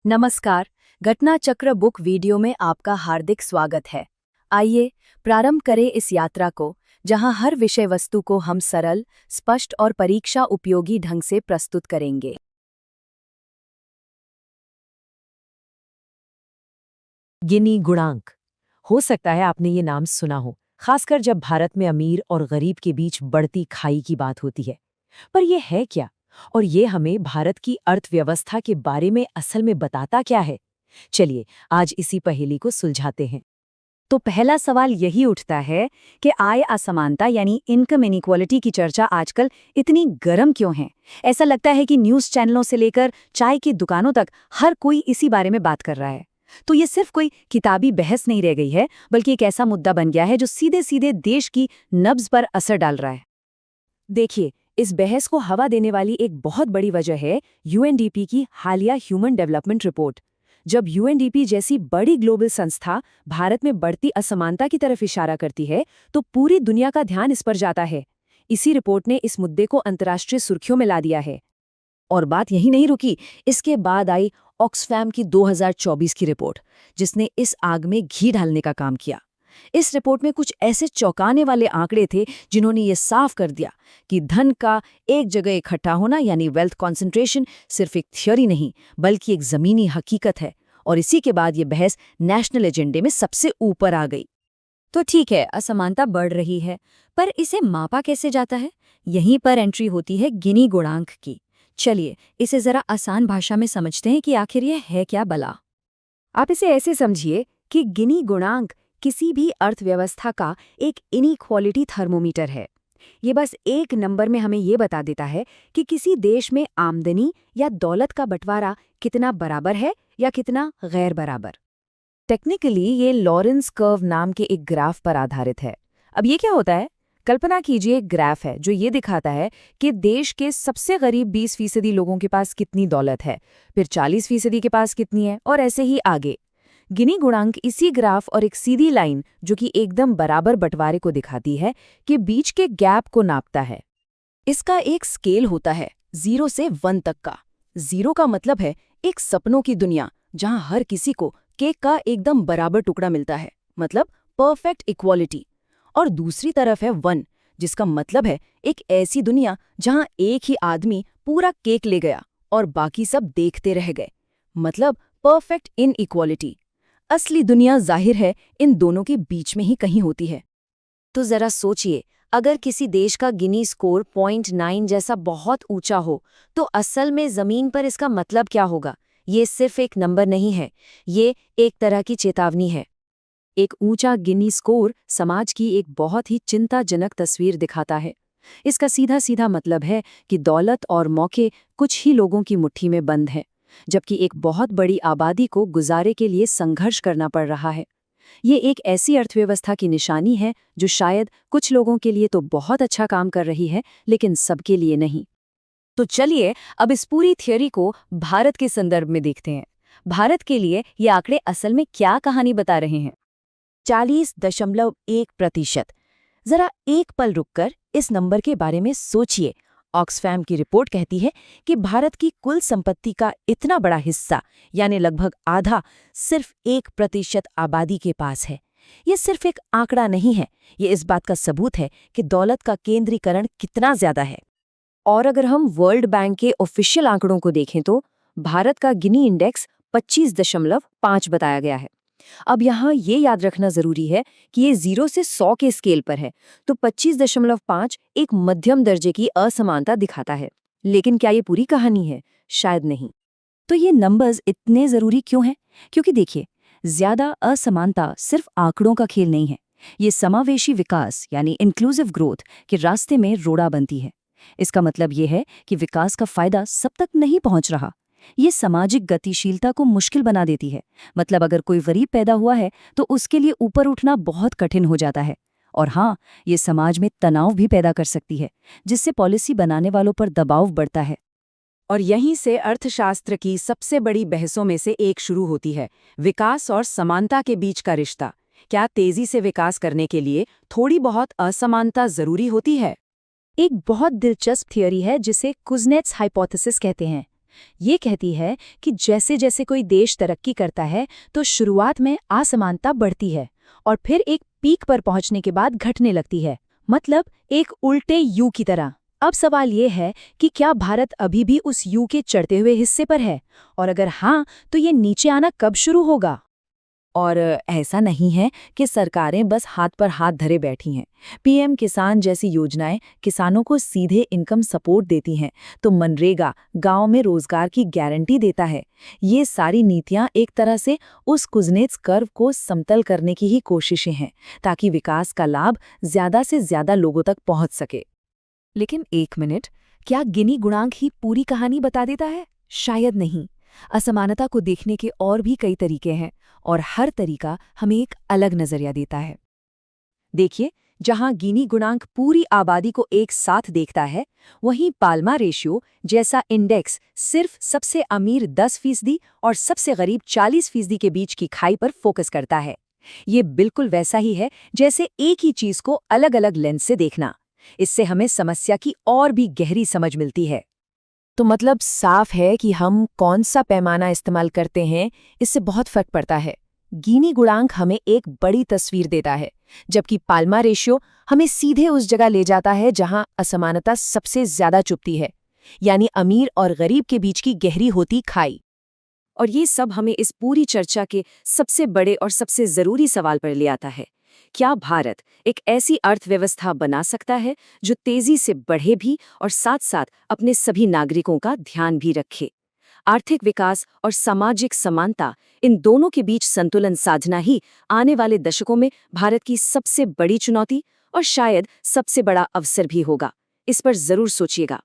नमस्कार। घटना चक्र बुक वीडियो में आपका हार्दिक स्वागत है। आइए प्रारंभ करें इस यात्रा को, जहां हर विषय वस्तु को हम सरल, स्पष्ट और परीक्षा उपयोगी ढंग से प्रस्तुत करेंगे। गिनी गुणांक। हो सकता है आपने ये नाम सुना हो, खासकर जब भारत में अमीर और गरीब के बीच बढ़ती खाई की बात होती है। पर यह है क्या, और ये हमें भारत की अर्थव्यवस्था के बारे में असल में बताता क्या है? चलिए आज इसी पहेली को सुलझाते हैं। तो पहला सवाल यही उठता है कि आय असमानता यानी इनकम इनइक्वालिटी की चर्चा आजकल इतनी गर्म क्यों है। ऐसा लगता है कि न्यूज़ चैनलों से लेकर चाय की दुकानों तक हर कोई इसी बारे में बात कर रहा है। तो ये सिर्फ कोई किताबी बहस नहीं रह गई है, बल्कि एक ऐसा मुद्दा बन गया है जो सीधे सीधे देश की नब्ज पर असर डाल रहा है। देखिए, इस बहस को हवा देने वाली एक बहुत बड़ी वजह है यूएनडीपी की हालिया ह्यूमन डेवलपमेंट रिपोर्ट। जब यूएनडीपी जैसी बड़ी ग्लोबल संस्था भारत में बढ़ती असमानता की तरफ इशारा करती है, तो पूरी दुनिया का ध्यान इस पर जाता है। इसी रिपोर्ट ने इस मुद्दे को अंतर्राष्ट्रीय सुर्खियों में ला दिया है। और बात यही नहीं रुकी, इसके बाद आई ऑक्सफैम की 2024 की रिपोर्ट, जिसने इस आग में घी डालने का काम किया। इस रिपोर्ट में कुछ ऐसे चौंकाने वाले आंकड़े थे जिन्होंने ये साफ कर दिया कि धन का एक जगह इकट्ठा होना यानी वेल्थ कॉन्सेंट्रेशन सिर्फ एक थ्योरी नहीं, बल्कि एक जमीनी हकीकत है। और इसी के बाद ये बहस नेशनल एजेंडे में सबसे ऊपर आ गई। तो ठीक है, असमानता बढ़ रही है, पर इसे मापा कैसे जाता है? यहीं पर एंट्री होती है गिनी गुणांक की। चलिए इसे जरा आसान भाषा में समझते हैं कि आखिर यह है क्या भला। आप इसे ऐसे समझिए कि गिनी गुणांक किसी भी अर्थव्यवस्था का एक इनइक्वालिटी थर्मोमीटर है। ये बस एक नंबर में हमें ये बता देता है कि किसी देश में आमदनी या दौलत का बंटवारा कितना बराबर है या कितना गैर बराबर। टेक्निकली ये लॉरेंस कर्व नाम के एक ग्राफ पर आधारित है। अब ये क्या होता है? कल्पना कीजिए एक ग्राफ है जो ये दिखाता है कि देश के सबसे गरीब 20% लोगों के पास कितनी दौलत है, फिर 40% के पास कितनी है, और ऐसे ही आगे। गिनी गुणांक इसी ग्राफ और एक सीधी लाइन जो कि एकदम बराबर बंटवारे को दिखाती है कि बीच के गैप को नापता है। इसका एक स्केल होता है 0 से 1 तक का। 0 का मतलब है एक सपनों की दुनिया जहां हर किसी को केक का एकदम बराबर टुकड़ा मिलता है, मतलब परफेक्ट इक्वालिटी। और दूसरी तरफ है 1, जिसका मतलब है एक ऐसी दुनिया जहां एक ही आदमी पूरा केक ले गया और बाकी सब देखते रह गए, मतलब परफेक्ट इनइक्वालिटी। असली दुनिया जाहिर है इन दोनों के बीच में ही कहीं होती है। तो जरा सोचिए, अगर किसी देश का गिनी स्कोर 0.9 जैसा बहुत ऊंचा हो, तो असल में जमीन पर इसका मतलब क्या होगा? ये सिर्फ एक नंबर नहीं है, ये एक तरह की चेतावनी है। एक ऊंचा गिनी स्कोर समाज की एक बहुत ही चिंताजनक तस्वीर दिखाता है। इसका सीधा सीधा मतलब है कि दौलत और मौके कुछ ही लोगों की मुट्ठी में बंद हैं, जबकि एक बहुत बड़ी आबादी को गुजारे के लिए संघर्ष करना पड़ रहा है। ये एक ऐसी अर्थव्यवस्था की निशानी है जो शायद कुछ लोगों के लिए तो बहुत अच्छा काम कर रही है, लेकिन सबके लिए नहीं। तो चलिए अब इस पूरी थियोरी को भारत के संदर्भ में देखते हैं। भारत के लिए ये आंकड़े असल में क्या कहानी बता रहे हैं? 40.1%। जरा एक पल रुककर इस नंबर के बारे में सोचिए। ऑक्सफैम की रिपोर्ट कहती है कि भारत की कुल संपत्ति का इतना बड़ा हिस्सा, यानी लगभग आधा, सिर्फ 1% आबादी के पास है। ये सिर्फ एक आंकड़ा नहीं है, ये इस बात का सबूत है कि दौलत का केंद्रीकरण कितना ज्यादा है। और अगर हम वर्ल्ड बैंक के ऑफिशियल आंकड़ों को देखें तो भारत का गिनी इंडेक्स 25.5 बताया गया है। अब यहाँ ये याद रखना जरूरी है कि ये 0 से 100 के स्केल पर है, तो 25.5 एक मध्यम दर्जे की असमानता दिखाता है। लेकिन क्या ये पूरी कहानी है? शायद नहीं। तो ये नंबर्स इतने जरूरी क्यों हैं? क्योंकि देखिए, ज्यादा असमानता सिर्फ आंकड़ों का खेल नहीं है, ये समावेशी विकास यानी इंक्लूसिव ग्रोथ के रास्ते में रोड़ा बनती है। इसका मतलब ये है कि विकास का फायदा सब तक नहीं पहुंच रहा। ये सामाजिक गतिशीलता को मुश्किल बना देती है। मतलब अगर कोई गरीब पैदा हुआ है तो उसके लिए ऊपर उठना बहुत कठिन हो जाता है। और हाँ, ये समाज में तनाव भी पैदा कर सकती है, जिससे पॉलिसी बनाने वालों पर दबाव बढ़ता है। और यहीं से अर्थशास्त्र की सबसे बड़ी बहसों में से एक शुरू होती है, विकास और समानता के बीच का रिश्ता। क्या तेजी से विकास करने के लिए थोड़ी बहुत असमानता जरूरी होती है? एक बहुत दिलचस्प थियोरी है जिसे कुज़नेट्स हाइपोथेसिस कहते हैं। ये कहती है कि जैसे जैसे कोई देश तरक्की करता है तो शुरुआत में असमानता बढ़ती है और फिर एक पीक पर पहुंचने के बाद घटने लगती है, मतलब एक उल्टे यू की तरह। अब सवाल ये है कि क्या भारत अभी भी उस यू के चढ़ते हुए हिस्से पर है, और अगर हाँ तो ये नीचे आना कब शुरू होगा? और ऐसा नहीं है कि सरकारें बस हाथ पर हाथ धरे बैठी हैं। पीएम किसान जैसी योजनाएं किसानों को सीधे इनकम सपोर्ट देती हैं, तो मनरेगा गांव में रोजगार की गारंटी देता है। ये सारी नीतियां एक तरह से उस कुजनेट्स कर्व को समतल करने की ही कोशिशें हैं, ताकि विकास का लाभ ज्यादा से ज्यादा लोगों तक पहुंच सके। लेकिन एक मिनट, क्या गिनी गुणांक ही पूरी कहानी बता देता है? शायद नहीं। असमानता को देखने के और भी कई तरीके हैं, और हर तरीका हमें एक अलग नजरिया देता है। देखिए, जहां गिनी गुणांक पूरी आबादी को एक साथ देखता है, वहीं पाल्मा रेशियो जैसा इंडेक्स सिर्फ सबसे अमीर 10% और सबसे गरीब 40% के बीच की खाई पर फोकस करता है। ये बिल्कुल वैसा ही है जैसे एक ही चीज को अलग अलग लेंस से देखना। इससे हमें समस्या की और भी गहरी समझ मिलती है। तो मतलब साफ है कि हम कौन सा पैमाना इस्तेमाल करते हैं, इससे बहुत फर्क पड़ता है। गिनी गुणांक हमें एक बड़ी तस्वीर देता है, जबकि पाल्मा रेशियो हमें सीधे उस जगह ले जाता है जहां असमानता सबसे ज्यादा चुभती है, यानी अमीर और गरीब के बीच की गहरी होती खाई। और ये सब हमें इस पूरी चर्चा के सबसे बड़े और सबसे जरूरी सवाल पर ले आता है। क्या भारत एक ऐसी अर्थव्यवस्था बना सकता है जो तेजी से बढ़े भी और साथ साथ अपने सभी नागरिकों का ध्यान भी रखे? आर्थिक विकास और सामाजिक समानता, इन दोनों के बीच संतुलन साधना ही आने वाले दशकों में भारत की सबसे बड़ी चुनौती और शायद सबसे बड़ा अवसर भी होगा। इस पर जरूर सोचिएगा।